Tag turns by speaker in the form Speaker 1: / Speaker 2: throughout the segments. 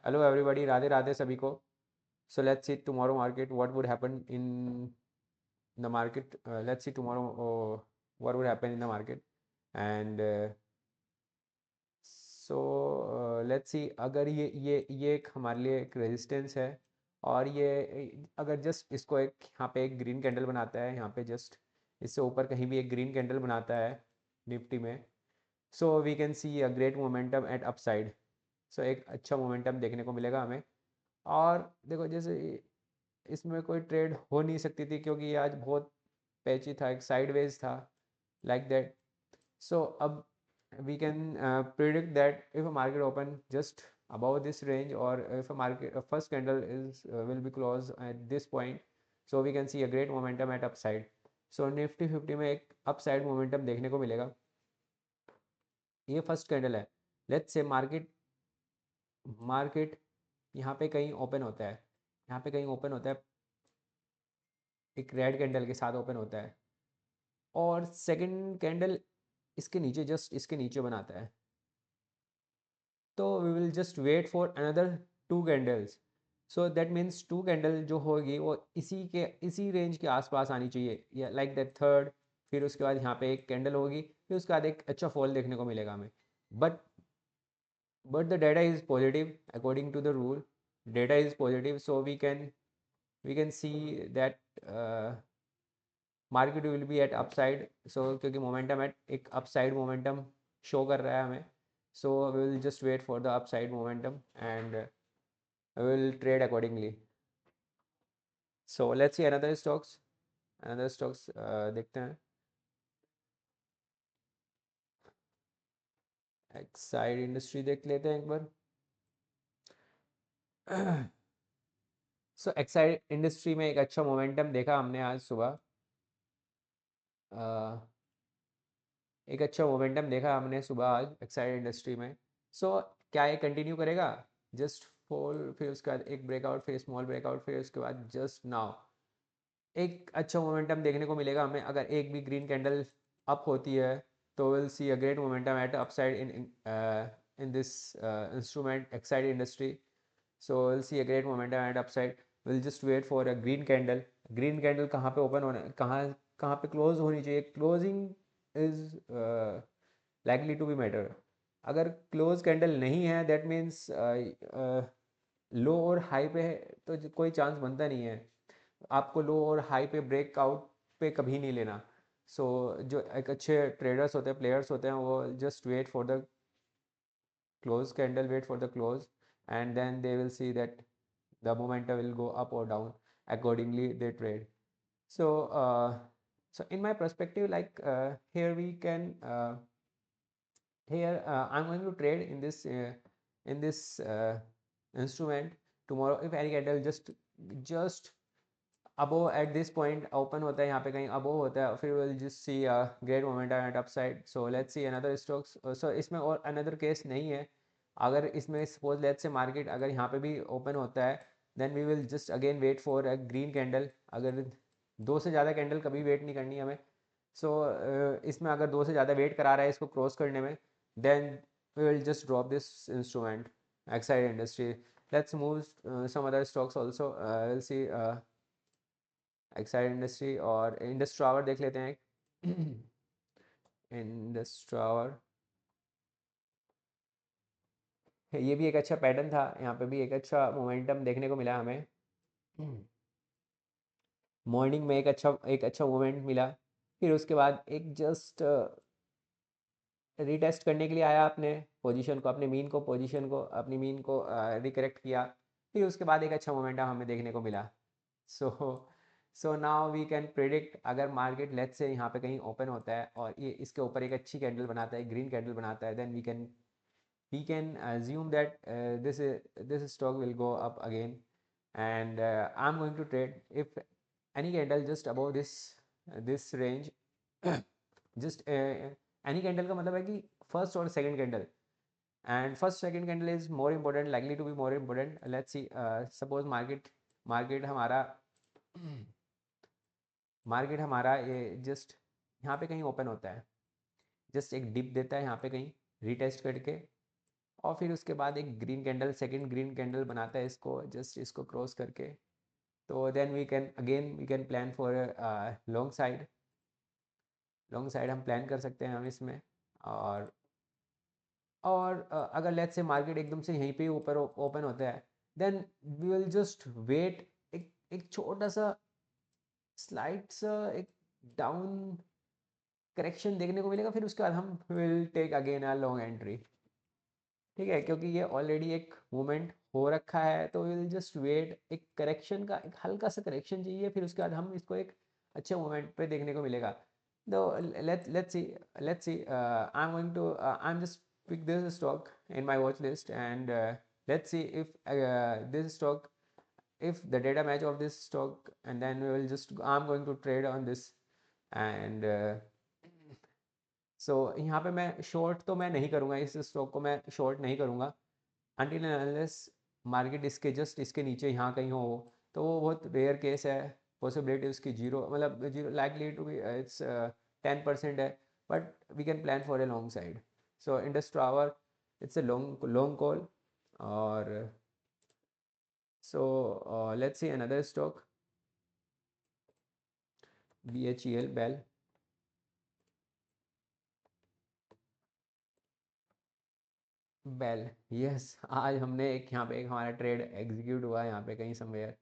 Speaker 1: Hello everybody, Radhe Radhe सभी को। सो let's see tomorrow market what would happen in the market. Let's see tomorrow what would happen in the market and so let's सी। अगर ये एक हमारे लिए एक रेजिस्टेंस है, और ये अगर जस्ट इसको एक यहाँ पे एक ग्रीन कैंडल बनाता है, यहाँ पे जस्ट इससे ऊपर कहीं भी एक ग्रीन कैंडल बनाता है निफ्टी में, so we can see a great momentum at upside. So एक अच्छा मोमेंटम देखने को मिलेगा हमें। और देखो, जैसे इसमें कोई ट्रेड हो नहीं सकती थी क्योंकि ये आज बहुत पैची था, एक साइडवेज था, लाइक दैट। सो अब we can predict that if a market open just above this range, or if a market first candle is will be closed at this point, so we can see a great momentum at upside. So Nifty 50 में एक upside momentum देखने को मिलेगा। ये first candle है। Let's say market यहाँ पे कहीं ओपन होता है, यहाँ पे कहीं ओपन होता है, एक रेड कैंडल के साथ ओपन होता है, और सेकंड कैंडल इसके नीचे, जस्ट इसके नीचे बनाता है, तो we will just wait for another two candles. So that means two candle जो होगी वो इसी रेंज के आसपास आनी चाहिए, या लाइक दैट थर्ड। फिर उसके बाद यहाँ पे एक कैंडल होगी, फिर उसके बाद एक अच्छा फॉल देखने को मिलेगा हमें। But but the data is positive according to the rule. Data is positive, so we can see that market will be at upside. So क्योंकि मोमेंटम एट एक अपसाइड मोमेंटम शो कर रहा है हमें, so we will just wait for the upside momentum and I will trade accordingly. So let's see another stocks देखते हैं। Exide industry देख लेते हैं एक बार। सो एक्साइड इंडस्ट्री में एक अच्छा मोमेंटम देखा हमने आज सुबह। uh, एक अच्छा मोमेंटम देखा हमने सुबह आज एक्साइड इंडस्ट्री में। सो क्या ये कंटिन्यू करेगा? जस्ट फॉल, फिर उसके बाद एक ब्रेकआउट, फिर स्मॉल ब्रेकआउट, फिर उसके बाद जस्ट नाउ एक अच्छा मोमेंटम देखने को मिलेगा हमें। अगर एक भी ग्रीन कैंडल अप होती है, तो will see a great momentum at upside in this instrument Exide industry. So will see a great momentum at upside. Will just wait for a green candle. Green candle कहाँ पे open होना, कहाँ कहाँ पे close होनी चाहिए? Closing is likely to be matter. अगर close candle नहीं है, दैट मीन्स लो और हाई पे है, तो कोई चांस बनता नहीं है। आपको लो और हाई पे ब्रेकआउट पे कभी नहीं लेना। सो जो एक अच्छे ट्रेडर्स होते हैं, प्लेयर्स होते हैं, वो just wait for the close candle, wait for the close, and then they will see that the momentum will go up or down. Accordingly they trade. So in my perspective, like here we can here I'm going to trade in this instrument tomorrow if any candle just above at this point open होता है, यहाँ पे कहीं above होता है, फिर we'll just see a great momentum at upside. So let's see another stocks. So इसमें और another case नहीं है। अगर इसमें suppose let's say market अगर यहाँ पे भी open होता है, then we will just again wait for a green candle. अगर दो से ज़्यादा कैंडल कभी वेट नहीं करनी हमें। सो इसमें अगर दो से ज़्यादा वेट करा रहा है इसको क्रॉस करने में, then we will just drop this instrument Exide industry. Let's move some other stocks also. Will see Exide industry और इंडस टावर देख लेते हैं। इंडस टावर, ये भी एक अच्छा पैटर्न था, यहाँ पे भी एक अच्छा मोमेंटम देखने को मिला हमें। मॉर्निंग में एक अच्छा मोमेंट मिला, फिर उसके बाद एक जस्ट रीटेस्ट करने के लिए आया अपने पोजीशन को, अपने मीन को, पोजीशन को, अपनी मीन को रिकरेक्ट किया, फिर उसके बाद एक अच्छा मोमेंटम हमें देखने को मिला। So so now we can predict, अगर मार्केट लेट्स से यहाँ पे कहीं ओपन होता है और ये इसके ऊपर एक अच्छी कैंडल बनाता है, ग्रीन कैंडल बनाता है, then we can assume that this stock will go up again, and I'm going to trade if any candle just above this range। just any candle का मतलब है कि फर्स्ट और second candle, and first second candle is more important, likely to be more important. Let's see, suppose market हमारा market हमारा ये just यहाँ पे कहीं ओपन होता है, जस्ट एक डिप देता है यहाँ पे कहीं रीटेस्ट करके, और फिर उसके बाद एक green candle, second green candle बनाता है इसको, जस्ट इसको क्रॉस करके। तो then we can plan for long side. Long side हम प्लान कर सकते हैं हम इसमें। और अगर लेट्स से मार्केट एकदम से यहीं पे ऊपर ओपन होता है, then we will just wait, एक छोटा सा स्लाइड सा एक डाउन करेक्शन देखने को मिलेगा, फिर उसके बाद हम will take again a long entry. ठीक है, क्योंकि ये ऑलरेडी एक मूवमेंट हो रखा है, तो विल जस्ट वेट, एक करेक्शन का एक हल्का सा करेक्शन चाहिए, फिर उसके बाद हम इसको एक अच्छे मोमेंट पे देखने को मिलेगा। तो let's see I am going to I am just pick this stock in my watch list, and let's see if this stock, if the data match of this stock, and then we will just, I'm going to trade on this, and सो यहाँ पे मैं short तो मैं नहीं करूँगा, इस stock को मैं शॉर्ट नहीं करूँगा अनटिल एंड अनलेस मार्केट इसके जस्ट इसके नीचे यहाँ कहीं हो, तो वो बहुत रेयर केस है। पॉसिबिलिटी उसकी जीरो, मतलब zero, likely to be it's 10% है, but we can plan for a long side. So Indus Tower, it's a long long call. और so let's see another stock, BHEL, BHEL. BHEL, yes, आज हमने एक यहाँ पे एक हमारा ट्रेड एग्जीक्यूट हुआ यहाँ पे कहीं समवेयर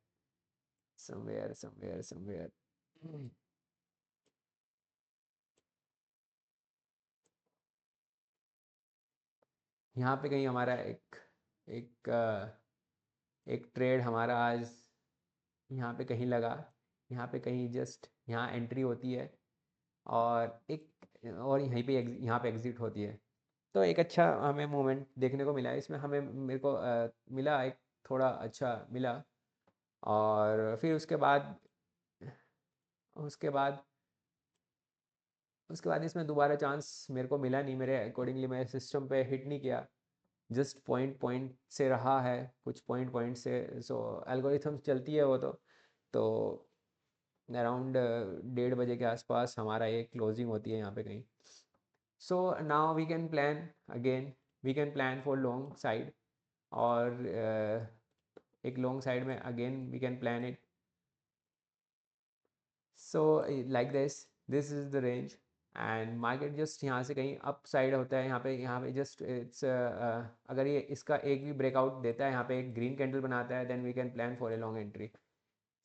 Speaker 1: समवेयर समवेयर समवेयर। यहाँ पे कहीं हमारा एक एक एक ट्रेड हमारा आज यहाँ पे कहीं लगा, यहाँ पे कहीं जस्ट यहाँ एंट्री होती है, और एक और यहाँ पे एग्जिट होती है। तो एक अच्छा हमें मोमेंट देखने को मिला इसमें, हमें मेरे को मिला एक थोड़ा अच्छा मिला। और फिर उसके बाद उसके बाद इसमें दोबारा चांस मेरे को मिला नहीं, मेरे अकॉर्डिंगली मैं सिस्टम पे हिट नहीं किया, जस्ट पॉइंट पॉइंट से रहा है, कुछ पॉइंट पॉइंट से। सो एल्गोरिथम चलती है वो तो अराउंड 1:30 बजे के आसपास हमारा ये क्लोजिंग होती है यहाँ पे कहीं। So now we can plan again, we can plan for long side. और एक लॉन्ग साइड में again we can plan it. So like this is the range, and market just यहाँ से कहीं अप साइड होता है, यहाँ पे जस्ट इट्स अगर ये इसका एक भी ब्रेकआउट देता है, यहाँ पे एक ग्रीन कैंडल बनाता है, then we can plan for a long entry.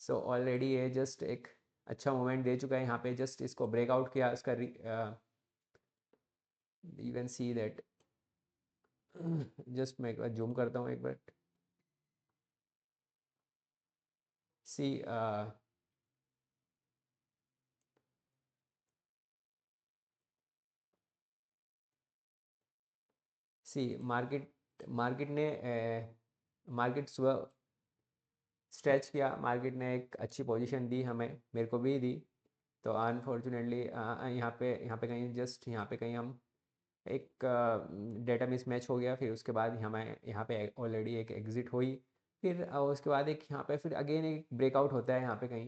Speaker 1: So already ये जस्ट एक अच्छा मोमेंट दे चुका है, यहाँ पे जस्ट इसको ब्रेकआउट किया, इसका you can see that. Just मैं एक बार जूम करता हूँ एक बार, सी सी मार्केट मार्केट ने मार्केट सुबह स्ट्रेच किया, मार्केट ने एक अच्छी पोजीशन दी हमें, मेरे को भी दी। तो अनफॉर्चुनेटली यहाँ पे कहीं जस्ट यहाँ पे कहीं हम एक डेटा मिस मैच हो गया, फिर उसके बाद हमें यहाँ पे ऑलरेडी एक एग्जिट हुई। फिर उसके बाद एक यहाँ पे फिर अगेन एक ब्रेकआउट होता है यहाँ पे कहीं,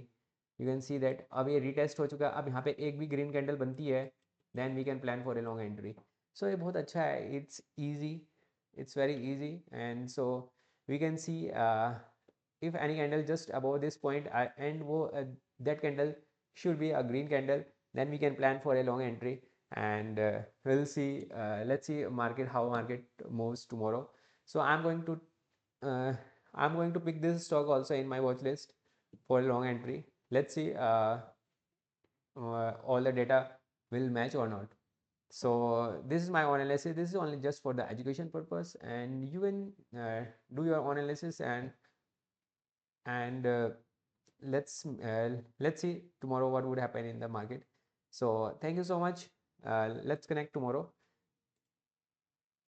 Speaker 1: यू कैन सी दैट अब ये रीटेस्ट हो चुका है, अब यहाँ पे एक भी ग्रीन कैंडल बनती है, then we can plan for a long entry. So ये बहुत अच्छा है, it's easy, it's very easy. And so we can see if any candle just above this point, and that candle should be a green candle, then we can plan for a long entry. And we'll see, let's see market, how market moves tomorrow. So uh, I'm going to pick this stock also in my watch list for a long entry. Let's see all the data will match or not. So this is my own analysis, this is only just for the education purpose, and you can do your own analysis, and let's see tomorrow what would happen in the market. So thank you so much, let's connect tomorrow.